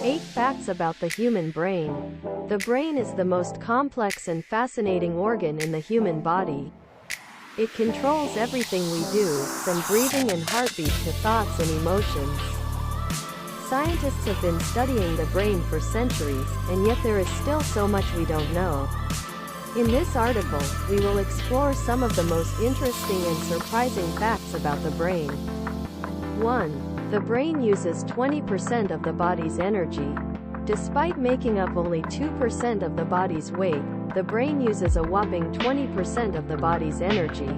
8 Facts about the human brain. The brain is the most complex and fascinating organ in the human body. It controls everything we do, from breathing and heartbeat to thoughts and emotions. Scientists have been studying the brain for centuries, and yet there is still so much we don't know. In this article, we will explore some of the most interesting and surprising facts about the brain. 1. The brain uses 20% of the body's energy. Despite making up only 2% of the body's weight, the brain uses a whopping 20% of the body's energy.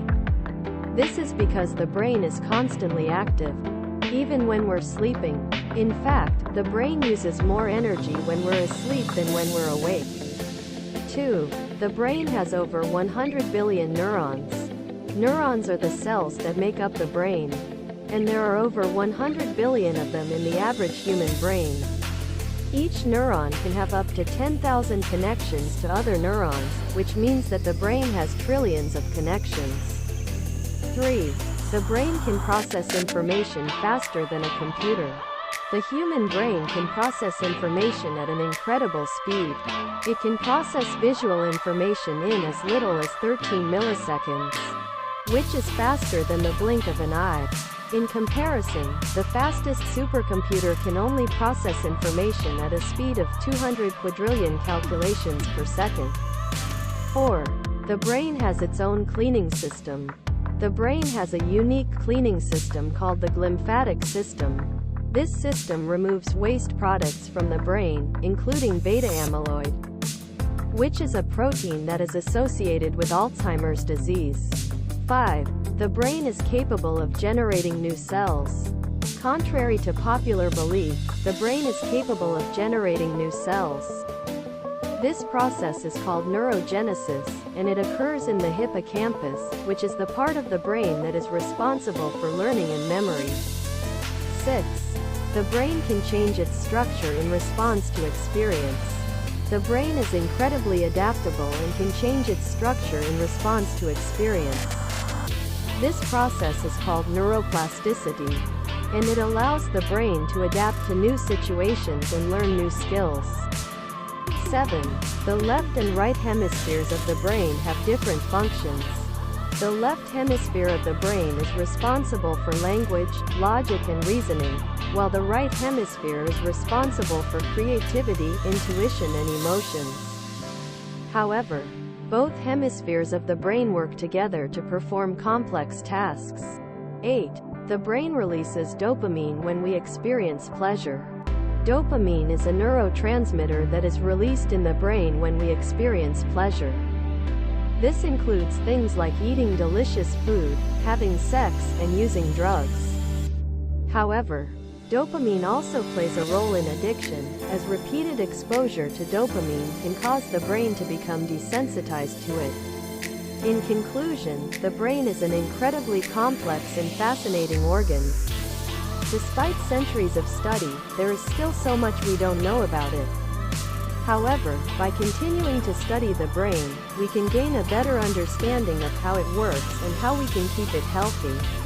This is because the brain is constantly active, even when we're sleeping. In fact, the brain uses more energy when we're asleep than when we're awake. 2. The brain has over 100 billion neurons. Neurons are the cells that make up the brain, and there are over 100 billion of them in the average human brain. Each neuron can have up to 10,000 connections to other neurons, which means that the brain has trillions of connections. 3. The brain can process information faster than a computer. The human brain can process information at an incredible speed. It can process visual information in as little as 13 milliseconds, which is faster than the blink of an eye. In comparison, the fastest supercomputer can only process information at a speed of 200 quadrillion calculations per second. 4. The brain has its own cleaning system. The brain has a unique cleaning system called the glymphatic system. This system removes waste products from the brain, including beta amyloid, which is a protein that is associated with Alzheimer's disease. 5. The brain is capable of generating new cells. Contrary to popular belief, the brain is capable of generating new cells. This process is called neurogenesis, and it occurs in the hippocampus, which is the part of the brain that is responsible for learning and memory. 6. The brain can change its structure in response to experience. The brain is incredibly adaptable and can change its structure in response to experience. This process is called neuroplasticity, and it allows the brain to adapt to new situations and learn new skills. 7. The left and right hemispheres of the brain have different functions. The left hemisphere of the brain is responsible for language, logic and reasoning, while the right hemisphere is responsible for creativity, intuition and emotions. However, both hemispheres of the brain work together to perform complex tasks. 8. The brain releases dopamine when we experience pleasure. Dopamine is a neurotransmitter that is released in the brain when we experience pleasure. This includes things like eating delicious food, having sex, and using drugs. However, dopamine also plays a role in addiction, as repeated exposure to dopamine can cause the brain to become desensitized to it. In conclusion, the brain is an incredibly complex and fascinating organ. Despite centuries of study, there is still so much we don't know about it. However, by continuing to study the brain, we can gain a better understanding of how it works and how we can keep it healthy.